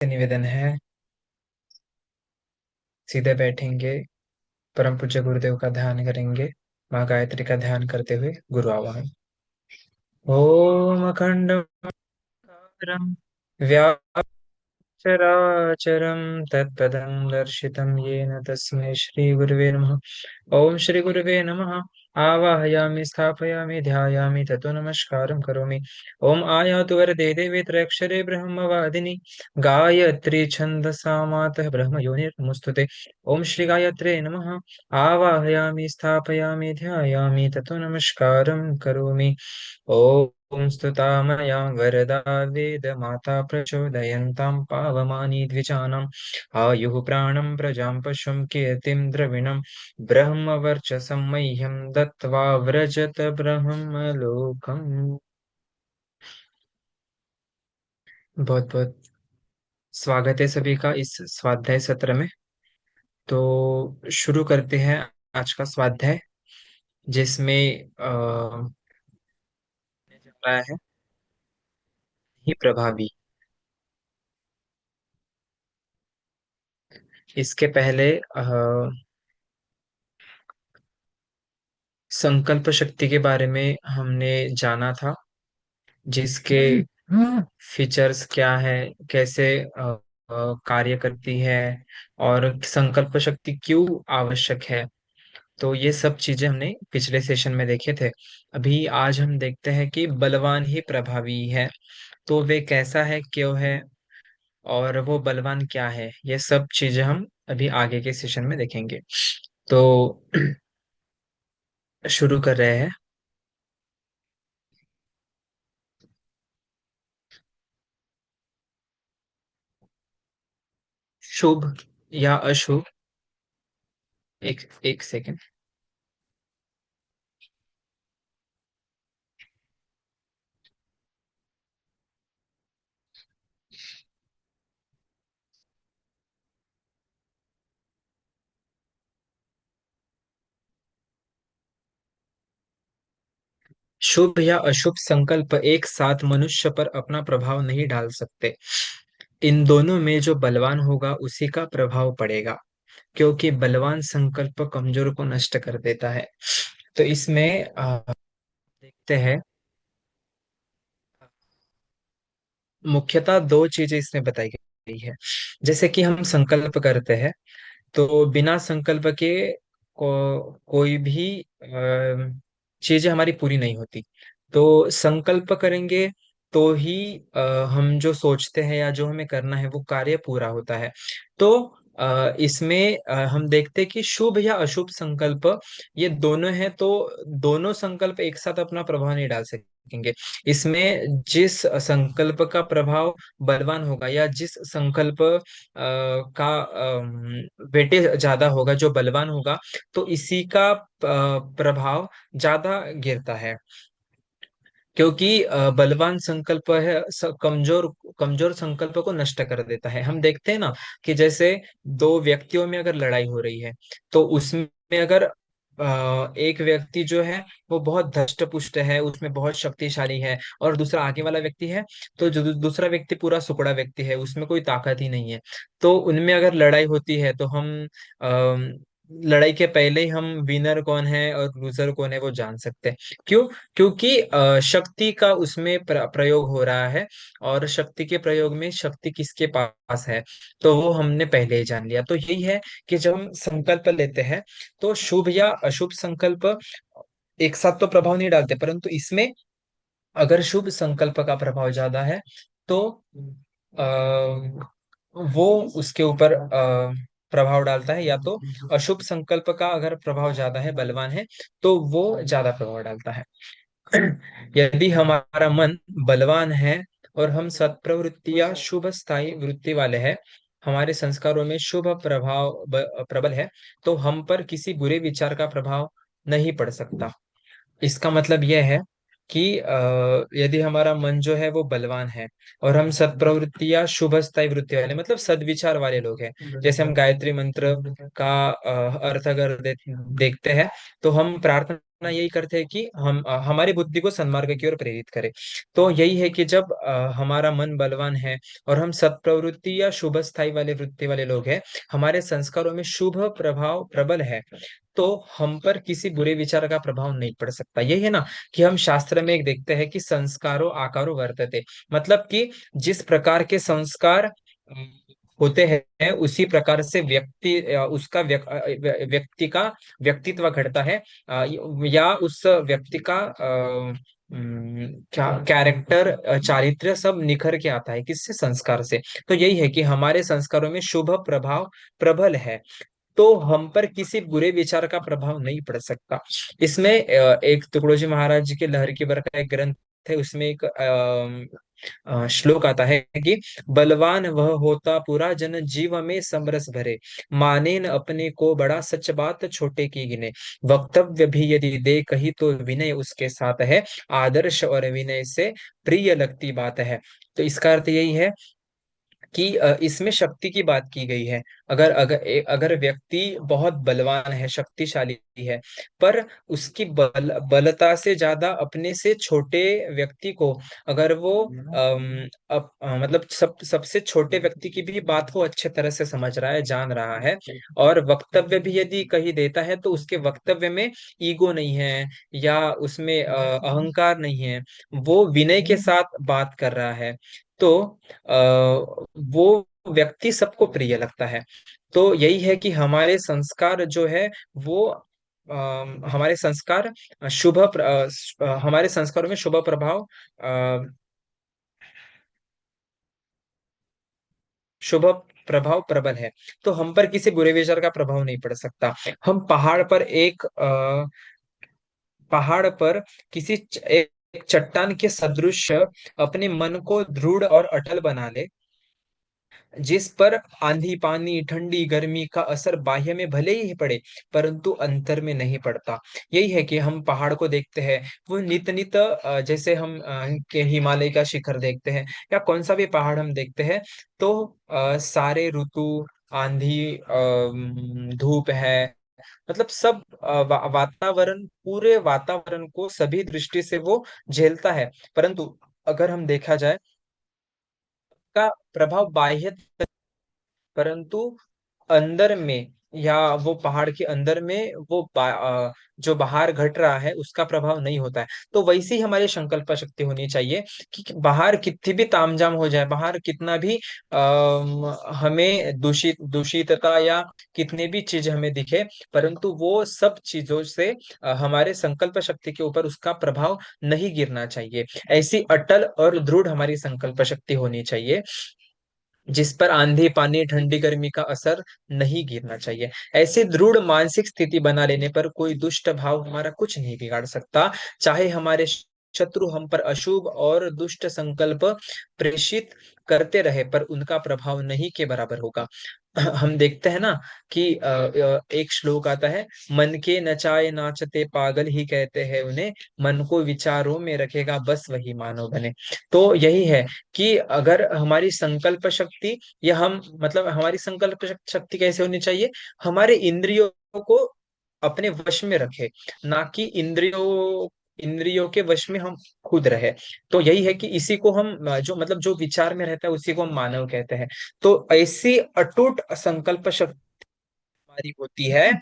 निवेदन है, सीधे बैठेंगे। परम पूज्य गुरुदेव का ध्यान करेंगे। माँ गायत्री का ध्यान करते हुए गुरु आवाहन। ओम अखंड चराचरं तत्पदं दर्शितं येन तस्मै श्रीगुरुवे नमः। ॐ श्रीगुरुवे नमः। आवाहयामि स्थापयामि ध्यायामि ततो नमस्कारं करोमि। ॐ आयातु वरदे देवे त्र्यक्षरे ब्रह्मवादिनी गायत्री छन्दसा मातः ब्रह्मयोनिर्नमोऽस्तुते। ॐ श्री गायत्रे नमः। आवाहयामि स्थापयामि ध्यायामि ततो नमस्कारं करोमि। ॐ स्तुता मया वरदा वेदमाता प्रचोदयन्तां पावमानि द्विजानाम् आयुः प्राणं प्रजां पशुं कीर्तिं द्रविणं ब्रह्मवर्चसं मह्यं दत्त्वा व्रजत ब्रह्मलोकम्। बहुत बहुत स्वागत है सभी का इस स्वाध्याय सत्र में। तो शुरू करते हैं आज का स्वाध्याय, जिसमें चल रहा है ही प्रभावी। इसके पहले संकल्प शक्ति के बारे में हमने जाना था, जिसके फीचर्स क्या है, कैसे कार्य करती है और संकल्प शक्ति क्यों आवश्यक है। तो ये सब चीजें हमने पिछले सेशन में देखे थे। अभी आज हम देखते हैं कि बलवान ही प्रभावी है। तो वे कैसा है, क्यों है और वो बलवान क्या है, ये सब चीजें हम अभी आगे के सेशन में देखेंगे। तो शुरू कर रहे हैं। शुभ या अशुभ। एक एक सेकंड। शुभ या अशुभ संकल्प एक साथ मनुष्य पर अपना प्रभाव नहीं डाल सकते। इन दोनों में जो बलवान होगा उसी का प्रभाव पड़ेगा, क्योंकि बलवान संकल्प कमजोर को नष्ट कर देता है। तो इसमें देखते हैं, मुख्यतः दो चीजें इसमें बताई गई है। जैसे कि हम संकल्प करते हैं, तो बिना संकल्प के कोई भी चीजें हमारी पूरी नहीं होती। तो संकल्प करेंगे तो ही हम जो सोचते हैं या जो हमें करना है वो कार्य पूरा होता है। तो इसमें हम देखते हैं कि शुभ या अशुभ संकल्प ये दोनों हैं, तो दोनों संकल्प एक साथ अपना प्रभाव नहीं डाल सकेंगे। इसमें जिस संकल्प का प्रभाव बलवान होगा या जिस संकल्प का वेटेज ज्यादा होगा, जो बलवान होगा, तो इसी का प्रभाव ज्यादा गिरता है। क्योंकि बलवान संकल्प है कमजोर कमजोर संकल्प को नष्ट कर देता है। हम देखते हैं ना कि जैसे दो व्यक्तियों में अगर लड़ाई हो रही है, तो उसमें अगर एक व्यक्ति जो है वो बहुत धष्ट पुष्ट है, उसमें बहुत शक्तिशाली है, और दूसरा आगे वाला व्यक्ति है तो जो दूसरा व्यक्ति पूरा सुकड़ा व्यक्ति है, उसमें कोई ताकत ही नहीं है। तो उनमें अगर लड़ाई होती है तो हम लड़ाई के पहले ही हम विनर कौन है और लूजर कौन है वो जान सकते हैं। क्यों? क्योंकि शक्ति का उसमें प्रयोग हो रहा है, और शक्ति के प्रयोग में शक्ति किसके पास है तो वो हमने पहले ही जान लिया। तो यही है कि जब हम संकल्प लेते हैं तो शुभ या अशुभ संकल्प एक साथ तो प्रभाव नहीं डालते, परंतु इसमें अगर शुभ संकल्प का प्रभाव ज्यादा है तो वो उसके ऊपर प्रभाव डालता है, या तो अशुभ संकल्प का अगर प्रभाव ज्यादा है, बलवान है, तो वो ज्यादा प्रभाव डालता है। यदि हमारा मन बलवान है और हम सत्प्रवृत्ति या शुभ स्थायी वृत्ति वाले हैं, हमारे संस्कारों में शुभ प्रभाव प्रबल है, तो हम पर किसी बुरे विचार का प्रभाव नहीं पड़ सकता। इसका मतलब यह है कि यदि हमारा मन जो है वो बलवान है और हम सत्प्रवृत्ति या शुभ स्थायी वृत्ति वाले, मतलब सद्विचार वाले लोग हैं, जैसे हम गायत्री मंत्र का अर्थ अगर देखते हैं, तो हम प्रार्थना यही करते हैं कि हम हमारी बुद्धि को सन्मार्ग की ओर प्रेरित करें। तो यही है कि जब हमारा मन बलवान है और हम सत्प्रवृत्ति या शुभ स्थायी वाले वृत्ति वाले लोग हैं, हमारे संस्कारों में शुभ प्रभाव प्रबल है, तो हम पर किसी बुरे विचार का प्रभाव नहीं पड़ सकता। यही है ना कि हम शास्त्र में एक देखते हैं कि संस्कारो आकारो वर्तते, मतलब कि जिस प्रकार के संस्कार होते हैं उसी प्रकार से व्यक्ति उसका व्यक्ति का व्यक्तित्व घटता है, या उस व्यक्ति का क्या कैरेक्टर, चारित्र्य सब निखर के आता है, किससे? संस्कार से। तो यही है कि हमारे संस्कारों में शुभ प्रभाव प्रबल है, तो हम पर किसी बुरे विचार का प्रभाव नहीं पड़ सकता। इसमें एक तुकडोजी महाराज जी के लहर की बर का एक ग्रंथ है, उसमें एक श्लोक आता है कि बलवान वह होता पूरा जन जीव में समरस भरे, माने न अपने को बड़ा सच बात छोटे की गिने, वक्तव्य भी यदि दे कही तो विनय उसके साथ है, आदर्श और विनय से प्रिय लगती बात है। तो इसका अर्थ यही है कि इसमें शक्ति की बात की गई है। अगर अगर अगर व्यक्ति बहुत बलवान है, शक्तिशाली है, पर उसकी बलता से ज्यादा अपने से छोटे व्यक्ति को, अगर वो मतलब सबसे छोटे व्यक्ति की भी बात को अच्छे तरह से समझ रहा है, जान रहा है, और वक्तव्य भी यदि कहीं देता है तो उसके वक्तव्य में ईगो नहीं है, या उसमें अहंकार नहीं है, वो विनय के साथ बात कर रहा है, तो वो व्यक्ति सबको प्रिय लगता है। तो यही है कि हमारे संस्कार जो है वो हमारे संस्कार हमारे संस्कारों में शुभ प्रभाव अ, शुभ प्रभाव प्रबल है, तो हम पर किसी बुरे विचार का प्रभाव नहीं पड़ सकता। हम पहाड़ पर एक चट्टान के सदृश अपने मन को दृढ़ और अटल बना ले, जिस पर आंधी पानी ठंडी गर्मी का असर बाह्य में भले ही पड़े, परंतु अंतर में नहीं पड़ता। यही है कि हम पहाड़ को देखते हैं, वो नित नित जैसे हम के हिमालय का शिखर देखते हैं, या कौन सा भी पहाड़ हम देखते हैं, तो सारे ऋतु, आंधी, धूप है, मतलब सब वातावरण, पूरे वातावरण को सभी दृष्टि से वो झेलता है। परंतु अगर हम देखा जाए का प्रभाव बाह्य, परंतु अंदर में, या वो पहाड़ के अंदर में वो जो बाहर घट रहा है उसका प्रभाव नहीं होता है। तो वैसी ही हमारी संकल्प शक्ति होनी चाहिए कि बाहर कितनी भी तामझाम हो जाए, बाहर कितना भी हमें दूषितता या कितनी भी चीज हमें दिखे, परंतु वो सब चीजों से हमारे संकल्प शक्ति के ऊपर उसका प्रभाव नहीं गिरना चाहिए। ऐसी अटल और दृढ़ हमारी संकल्प शक्ति होनी चाहिए, जिस पर आंधी पानी ठंडी गर्मी का असर नहीं गिरना चाहिए। ऐसी दृढ़ मानसिक स्थिति बना लेने पर कोई दुष्ट भाव हमारा कुछ नहीं बिगाड़ सकता, चाहे हमारे शत्रु हम पर अशुभ और दुष्ट संकल्प प्रेषित करते रहे, पर उनका प्रभाव नहीं के बराबर होगा। हम देखते हैं ना कि एक श्लोक आता है, मन के नचाए नाचते पागल ही कहते हैं उन्हें, मन को विचारों में रखेगा बस वही मानव बने। तो यही है कि अगर हमारी संकल्प शक्ति, या हम मतलब हमारी संकल्प शक्ति कैसे होनी चाहिए, हमारे इंद्रियों को अपने वश में रखे, ना कि इंद्रियों के वश में हम खुद रहे। तो यही है कि इसी को हम जो मतलब जो विचार में रहता है उसी को हम मानव कहते हैं। तो ऐसी अटूट संकल्प शक्ति हमारी होती है,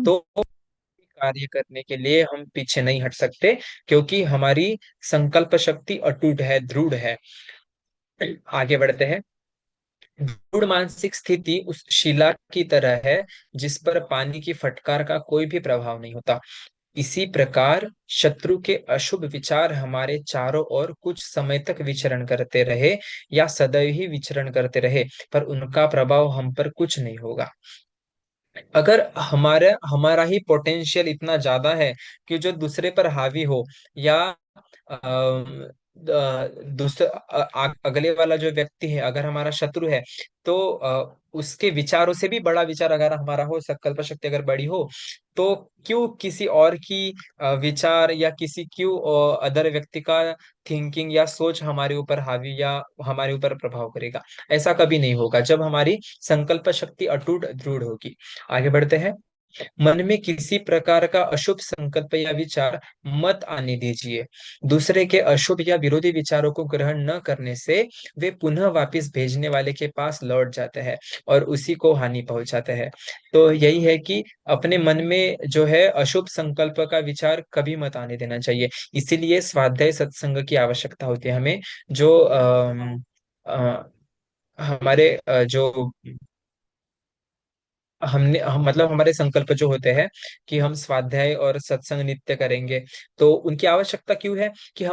तो कार्य करने के लिए हम पीछे नहीं हट सकते, क्योंकि हमारी संकल्प शक्ति अटूट है, दृढ़ है। आगे बढ़ते हैं। दृढ़ मानसिक स्थिति उस शिला की तरह है जिस पर पानी की फटकार का कोई भी प्रभाव नहीं होता। इसी प्रकार शत्रु के अशुभ विचार हमारे चारों ओर कुछ समय तक विचरण करते रहे, या सदैव ही विचरण करते रहे, पर उनका प्रभाव हम पर कुछ नहीं होगा। अगर हमारा हमारा ही पोटेंशियल इतना ज्यादा है कि जो दूसरे पर हावी हो, या दूसरे अगले वाला जो व्यक्ति है अगर हमारा शत्रु है, तो उसके विचारों से भी बड़ा विचार अगर हमारा हो, संकल्प शक्ति अगर बड़ी हो, तो क्यों किसी और की विचार, या किसी क्यों अदर व्यक्ति का थिंकिंग या सोच हमारे ऊपर हावी या हमारे ऊपर प्रभाव करेगा? ऐसा कभी नहीं होगा जब हमारी संकल्प शक्ति अटूट दृढ़ होगी। आगे बढ़ते हैं। मन में किसी प्रकार का अशुभ संकल्प या विचार मत आने दीजिए। दूसरे के अशुभ या विरोधी विचारों को ग्रहण न करने से वे पुनः वापस भेजने वाले के पास लौट जाते हैं और उसी को हानि पहुंचाते हैं। तो यही है कि अपने मन में जो है अशुभ संकल्प का विचार कभी मत आने देना चाहिए। इसीलिए स्वाध्याय सत्संग की आवश्यकता होती है हमें। जो हमारे जो मतलब हमारे संकल्प जो होते हैं कि हम स्वाध्याय और सत्संग नित्य करेंगे, तो उनकी आवश्यकता क्यों है कि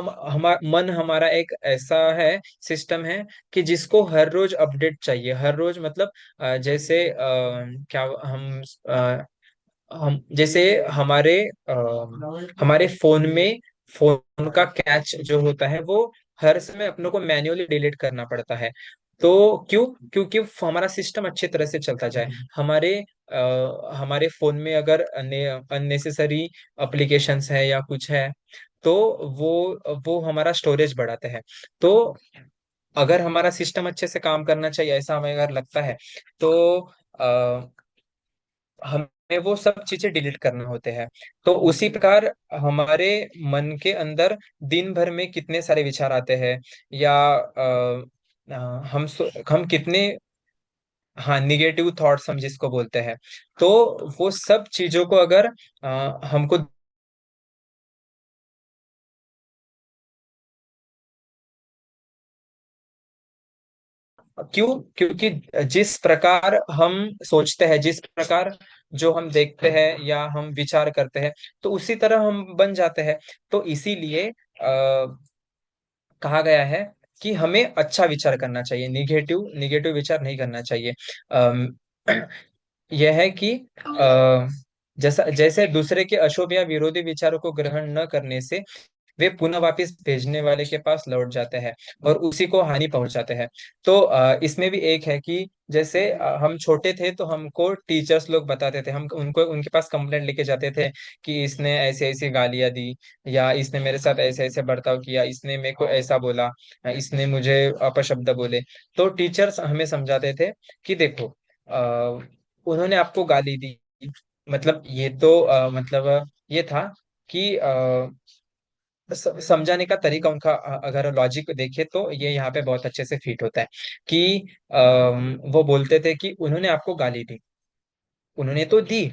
मन हमारा एक ऐसा है, सिस्टम है कि जिसको हर रोज अपडेट चाहिए। हर रोज मतलब जैसे क्या हम जैसे हमारे फोन का कैच जो होता है वो हर समय अपनों को मैन्युअली डिलीट करना पड़ता है। तो क्यों? क्योंकि हमारा सिस्टम अच्छी तरह से चलता जाए। हमारे फोन में अगर अननेसेसरी एप्लीकेशंस है या कुछ है, तो वो हमारा स्टोरेज बढ़ाते हैं। तो अगर हमारा सिस्टम अच्छे से काम करना चाहिए ऐसा हमें अगर लगता है, तो हमें वो सब चीजें डिलीट करना होते हैं। तो उसी प्रकार हमारे मन के अंदर दिन भर में कितने सारे विचार आते हैं, या हम कितने, हाँ, निगेटिव थॉट्स हम जिसको बोलते हैं, तो वो सब चीजों को अगर हमको क्यों? क्योंकि जिस प्रकार हम सोचते हैं, जिस प्रकार जो हम देखते हैं या हम विचार करते हैं, तो उसी तरह हम बन जाते हैं। तो इसीलिए कहा गया है कि हमें अच्छा विचार करना चाहिए, निगेटिव निगेटिव विचार नहीं करना चाहिए। अम, यह है कि जैसा जैसे दूसरे के अशुभ या विरोधी विचारों को ग्रहण न करने से वे पुनः वापस भेजने वाले के पास लौट जाते हैं और उसी को हानि पहुंचाते हैं। तो इसमें भी एक है कि जैसे हम छोटे थे तो हमको टीचर्स लोग बताते थे, हम उनको उनके पास कंप्लेंट लेके जाते थे कि इसने ऐसे ऐसी गालियां दी, या इसने मेरे साथ ऐसे ऐसे बर्ताव किया, इसने मेरे को ऐसा बोला, इसने मुझे अपशब्द बोले। तो टीचर्स हमें समझाते थे कि देखो, उन्होंने आपको गाली दी, मतलब ये तो मतलब ये था कि समझाने का तरीका उनका, अगर लॉजिक देखे तो ये यहाँ पे बहुत अच्छे से फिट होता है कि वो बोलते थे कि उन्होंने आपको गाली दी, उन्होंने तो दी,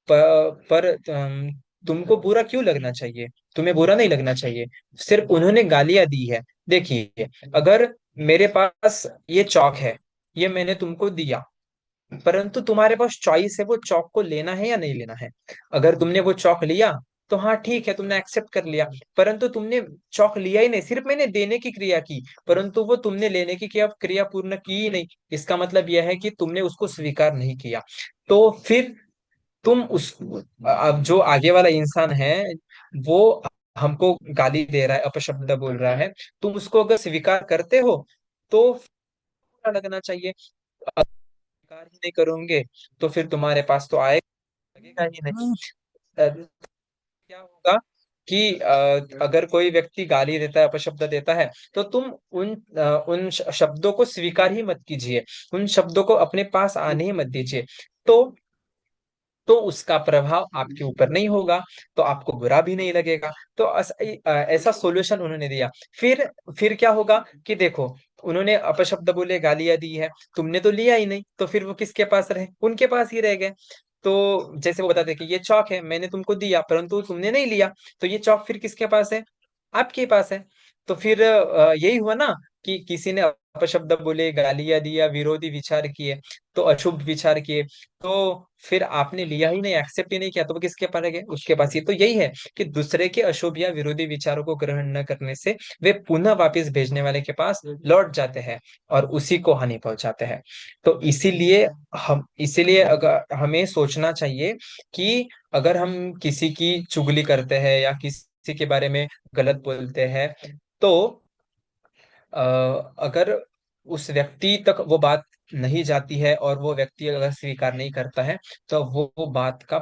पर तुमको बुरा क्यों लगना चाहिए? तुम्हें बुरा नहीं लगना चाहिए, सिर्फ उन्होंने गालियां दी है। देखिए, अगर मेरे पास ये चौक है, ये मैंने तुमको दिया, परंतु तुम्हारे पास चॉइस है वो चौक को लेना है या नहीं लेना है। अगर तुमने वो चौक लिया तो हाँ ठीक है, तुमने एक्सेप्ट कर लिया। परंतु तुमने चौक लिया ही नहीं, सिर्फ मैंने देने की क्रिया की, परंतु वो तुमने लेने की क्रिया क्रिया पूर्ण की ही नहीं। इसका मतलब यह है कि तुमने उसको स्वीकार नहीं किया। तो फिर तुम उस अब जो आगे वाला इंसान है, वो हमको गाली दे रहा है, अपशब्द बोल रहा है, तुम उसको अगर स्वीकार करते हो तो बुरा लगना चाहिए। स्वीकार ही नहीं करोगे तो फिर तुम्हारे पास तो लगेगा ही नहीं। क्या होगा कि अगर कोई व्यक्ति गाली देता है, अपशब्द देता है, तो तुम उन शब्दों को स्वीकार ही मत कीजिए, उन शब्दों को अपने पास आने ही मत दीजिए। तो उसका प्रभाव आपके ऊपर नहीं होगा, तो आपको बुरा भी नहीं लगेगा। तो ऐसा सॉल्यूशन उन्होंने दिया। फिर क्या होगा कि देखो, उन्होंने अपशब्द बोले, गालियां दी है, तुमने तो लिया ही नहीं, तो फिर वो किसके पास रहे? उनके पास ही रह गए। तो जैसे वो बताते कि ये चौक है, मैंने तुमको दिया परंतु तुमने नहीं लिया, तो ये चौक फिर किसके पास है? आपके पास है। तो फिर यही हुआ ना कि किसी ने अपशब्द बोले, गालियां दिया, विरोधी विचार किए, तो अशुभ विचार किए, तो फिर आपने लिया ही नहीं, एक्सेप्ट ही नहीं किया, तो वो किसके पास गए? उसके पास ही। तो यही है कि दूसरे के अशुभ या विरोधी विचारों को ग्रहण न करने से वे पुनः वापस भेजने वाले के पास लौट जाते हैं और उसी को हानि पहुंचाते हैं। तो इसीलिए अगर हमें सोचना चाहिए कि अगर हम किसी की चुगली करते हैं या किसी के बारे में गलत बोलते हैं, तो अ, अगर उस व्यक्ति तक वो बात नहीं जाती है और वो व्यक्ति अगर स्वीकार नहीं करता है, तो वो बात का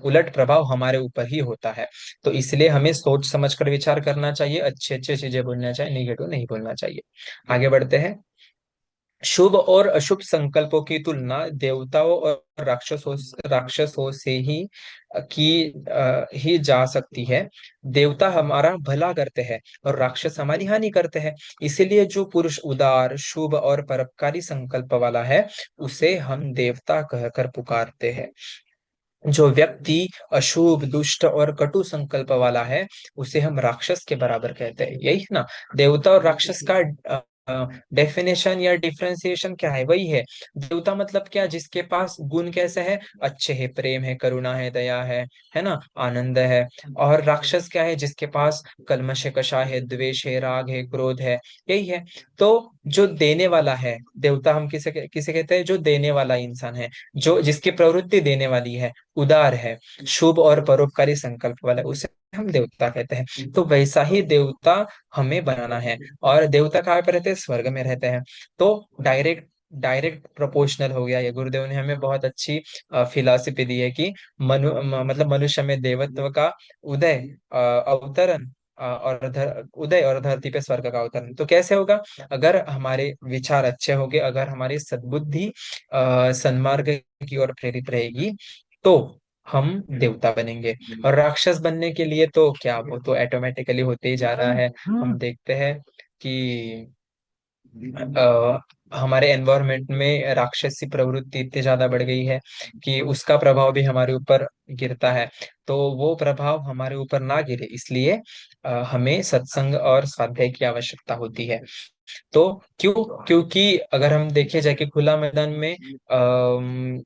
उलट प्रभाव हमारे ऊपर ही होता है। तो इसलिए हमें सोच समझ कर विचार करना चाहिए, अच्छे अच्छे चीजें बोलना चाहिए, निगेटिव नहीं बोलना चाहिए। आगे बढ़ते हैं। शुभ और अशुभ संकल्पों की तुलना देवताओं और राक्षसों से ही जा सकती है। देवता हमारा भला करते हैं और राक्षस हमारी हानि करते हैं। इसीलिए जो पुरुष उदार, शुभ और परोपकारी संकल्प वाला है, उसे हम देवता कहकर पुकारते हैं। जो व्यक्ति अशुभ, दुष्ट और कटु संकल्प वाला है, उसे हम राक्षस के बराबर कहते हैं। यही है ना। देवता और राक्षस का डेफिनेशन या डिफरेंशिएशन क्या है? वही है। देवता मतलब क्या? जिसके पास गुण कैसे है? अच्छे है, प्रेम है, करुणा है, दया है ना, आनंद है। और राक्षस क्या है? जिसके पास कल्मश है, कषा है, द्वेष है, राग है, क्रोध है। यही है। तो जो देने वाला है, देवता हम किसे किसे कहते हैं? जो देने वाला इंसान है, जो जिसकी प्रवृत्ति देने वाली है, उदार है, शुभ और परोपकारी संकल्प वाला है, उसे हम देवता कहते हैं। तो वैसा ही देवता हमें बनाना है। और देवता कहाँ पे रहते हैं? स्वर्ग में रहते हैं। तो डायरेक्ट डायरेक्ट प्रोपोर्शनल हो गया। ये गुरुदेव ने हमें बहुत अच्छी फिलॉसफी दी है कि मतलब मनुष्य में देवत्व का उदय, अवतरण, उदय, और धरती पे स्वर्ग का अवतरण। तो कैसे होगा? अगर हमारे विचार अच्छे होंगे, अगर हमारी सद्बुद्धि सन्मार्ग की ओर प्रेरित रहेगी, तो हम देवता बनेंगे। और राक्षस बनने के लिए तो क्या, वो तो ऑटोमेटिकली होते ही जा रहा है। हम देखते हैं कि हमारे एनवायरनमेंट में राक्षसी प्रवृत्ति इतनी ज्यादा बढ़ गई है कि उसका प्रभाव भी हमारे ऊपर गिरता है। तो वो प्रभाव हमारे ऊपर ना गिरे, इसलिए हमें सत्संग और स्वाध्याय की आवश्यकता होती है। तो क्यों? क्योंकि अगर हम देखे जाए कि खुला मैदान में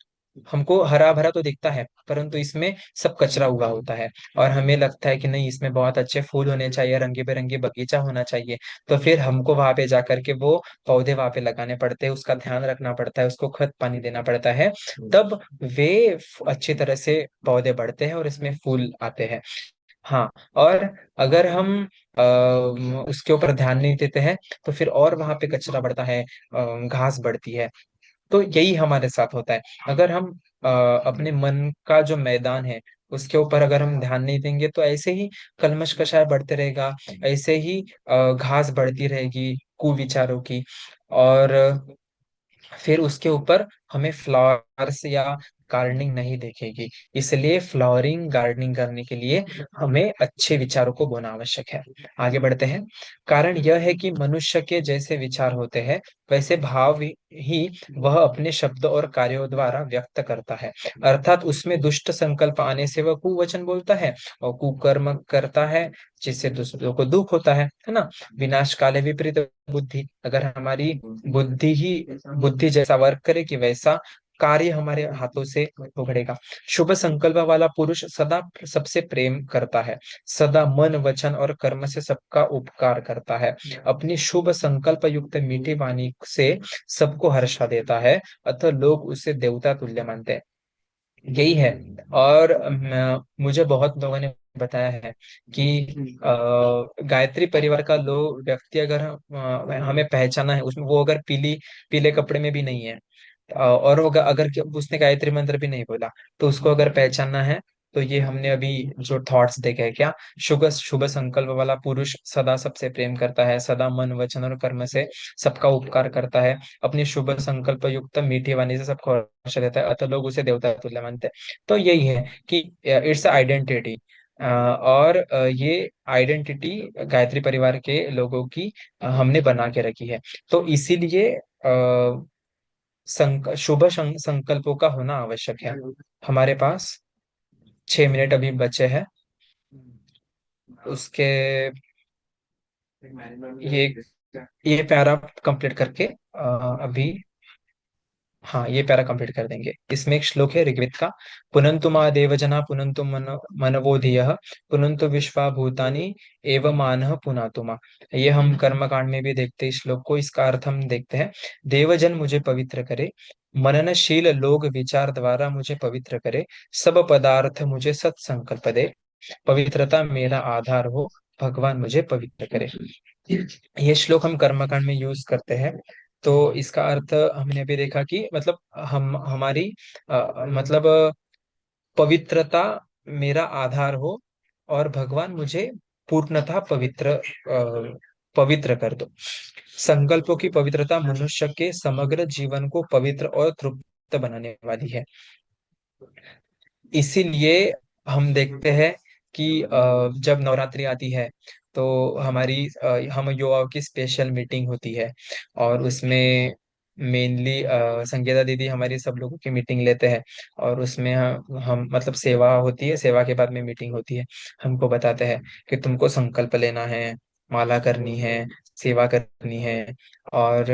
हमको हरा भरा तो दिखता है, परंतु इसमें सब कचरा उगा होता है। और हमें लगता है कि नहीं, इसमें बहुत अच्छे फूल होने चाहिए, रंगी बेरंगी बगीचा होना चाहिए। तो फिर हमको वहां पे जाकर के वो पौधे वहां पे लगाने पड़ते हैं, उसका ध्यान रखना पड़ता है, उसको खत पानी देना पड़ता है। तब वे अच्छी तरह से पौधे बढ़ते हैं और इसमें फूल आते हैं। हाँ। और अगर हम उसके ऊपर ध्यान नहीं देते हैं, तो फिर और वहां पे कचरा बढ़ता है, घास बढ़ती है। तो यही हमारे साथ होता है। अगर हम अपने मन का जो मैदान है, उसके ऊपर अगर हम ध्यान नहीं देंगे, तो ऐसे ही कल्मश कषाय बढ़ते रहेगा। ऐसे ही घास बढ़ती रहेगी कुविचारों की। और फिर उसके ऊपर हमें फ्लावर्स या गार्डनिंग नहीं दिखेगी। इसलिए फ्लावरिंग गार्डनिंग करने के लिए हमें अच्छे विचारों को बोना आवश्यक है। आगे बढ़ते हैं। कारण यह है कि मनुष्य के जैसे विचार होते हैं, वैसे भाव ही वह अपने शब्द और कार्यों द्वारा व्यक्त करता है। अर्थात उसमें दुष्ट संकल्प आने से वह कुवचन बोलता है और कुकर्म करता है, जिससे दूसरों को दुख होता है ना। विनाश काले विपरीत बुद्धि। अगर हमारी बुद्धि जैसा वर्क करे कि वैसा कार्य हमारे हाथों से उभरेगा। शुभ संकल्प वाला पुरुष सदा सबसे प्रेम करता है, सदा मन, वचन और कर्म से सबका उपकार करता है, अपनी शुभ संकल्प युक्त मीठी वाणी से सबको हर्षा देता है, अतः लोग उसे देवता तुल्य मानते हैं। यही है। और मुझे बहुत लोगों ने बताया है कि गायत्री परिवार का लोग व्यक्ति, अगर हमें पहचाना है उसमें, वो अगर पीले कपड़े में भी नहीं है, और वो अगर उसने गायत्री मंत्र भी नहीं बोला, तो उसको अगर पहचानना है, तो ये हमने अभी जो थॉट्स देखे हैं क्या, शुभ शुभ संकल्प वाला पुरुष सदा सबसे प्रेम करता है, सदा मन, वचन और कर्म से सबका उपकार करता है, अपनी शुभ संकल्प युक्त मीठी वाणी से सबको हर्ष देता है, अतः लोग उसे देवता तुल्य मानते हैं। तो यही है कि इट्स आइडेंटिटी। और ये आइडेंटिटी गायत्री परिवार के लोगों की हमने बना के रखी है। तो इसीलिए शुभ संकल्पों का होना आवश्यक है। हमारे पास 6 मिनट अभी बचे हैं। उसके ये ये पैरा कंप्लीट करके अभी, हाँ, ये पैरा कंप्लीट कर देंगे। इसमें एक श्लोक है ऋग्वेद का। पुनन्तु मा देवजना पुनन्तु मनवो धियः पुनन्तु विश्वा भूतानि एवमानः पुनातु मा। ये हम कर्म कांड में भी देखते हैं इस श्लोक को। इसका अर्थ हम देखते हैं। देवजन मुझे पवित्र करे, मननशील लोग विचार द्वारा मुझे पवित्र करे, सब पदार्थ मुझे सत्संकल्प दे, पवित्रता मेरा आधार हो, भगवान मुझे पवित्र करे। ये श्लोक हम कर्मकांड में यूज करते हैं। तो इसका अर्थ हमने भी देखा कि मतलब हम हमारी मतलब पवित्रता मेरा आधार हो, और भगवान मुझे पूर्णतः पवित्र पवित्र कर दो। संकल्पों की पवित्रता मनुष्य के समग्र जीवन को पवित्र और तृप्त बनाने वाली है। इसीलिए हम देखते हैं कि जब नवरात्रि आती है तो हमारी हम युवाओं की स्पेशल मीटिंग होती है, और उसमें मेनली संगीता दीदी हमारी सब लोगों की मीटिंग लेते हैं। और उसमें हम मतलब सेवा होती है, सेवा के बाद में मीटिंग होती है। हमको बताते हैं कि तुमको संकल्प लेना है, माला करनी है, सेवा करनी है, और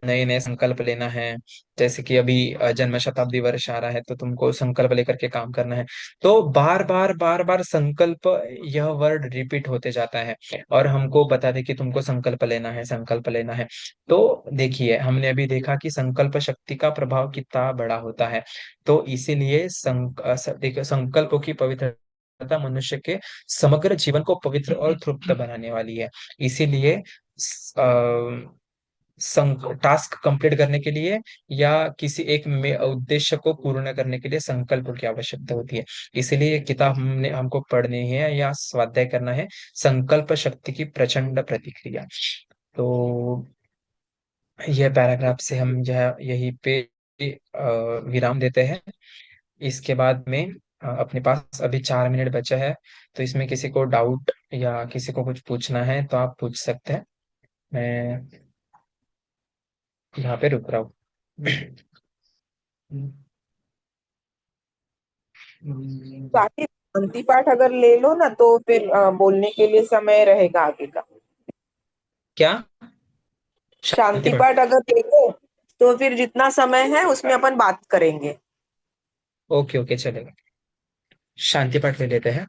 नए नए संकल्प लेना है। जैसे कि अभी जन्म शताब्दी वर्ष आ रहा है, तो तुमको संकल्प लेकर के काम करना है। तो बार बार संकल्प, यह वर्ड रिपीट होते जाता है, और हमको बता दे कि तुमको संकल्प लेना है, संकल्प लेना है। तो देखिए, हमने अभी देखा कि संकल्प शक्ति का प्रभाव कितना बड़ा होता है। तो इसीलिए देखिए, संकल्पों की पवित्रता मनुष्य के समग्र जीवन को पवित्र और तृप्त बनाने वाली है। इसीलिए टास्क कंप्लीट करने के लिए या किसी एक में उद्देश्य को पूर्ण करने के लिए संकल्प की आवश्यकता होती है। इसीलिए ये किताब हमने हमको पढ़नी है या स्वाध्याय करना है, संकल्प शक्ति की प्रचंड प्रतिक्रिया। तो यह पैराग्राफ से हम यह यही पे विराम देते हैं। इसके बाद में अपने पास अभी 4 मिनट बचा है, तो इसमें किसी को डाउट या किसी को कुछ पूछना है तो आप पूछ सकते हैं। मैं यहाँ पे रुक रहा हूँ। बाकी शांति पाठ अगर ले लो ना तो फिर बोलने के लिए समय रहेगा आगे का। क्या? शांति शांति पाठ? पाठ अगर ले लो तो फिर जितना समय है उसमें अपन बात करेंगे। ओके ओके, चलेगा। शांति पाठ ले लेते हैं।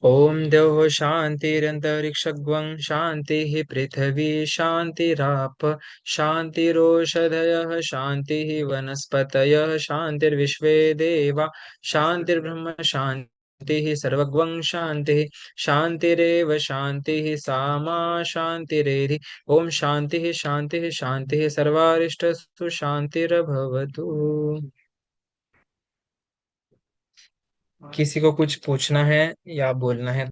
ओम द्यौः शान्तिरन्तरिक्षगं शान्तिः पृथिवी शान्तिराप शान्तिरोषधयः शान्तिः वनस्पतयः शान्तिर्विश्वे देवा शान्तिर्ब्रह्म शान्तिः सर्वगं शान्तिः शान्तिरेव शान्तिः सामा शान्तिरेधि। ओम शान्तिः शान्तिः शान्तिः सर्वारिष्टस्तु शान्तिर्भवतु। किसी को कुछ पूछना है या बोलना है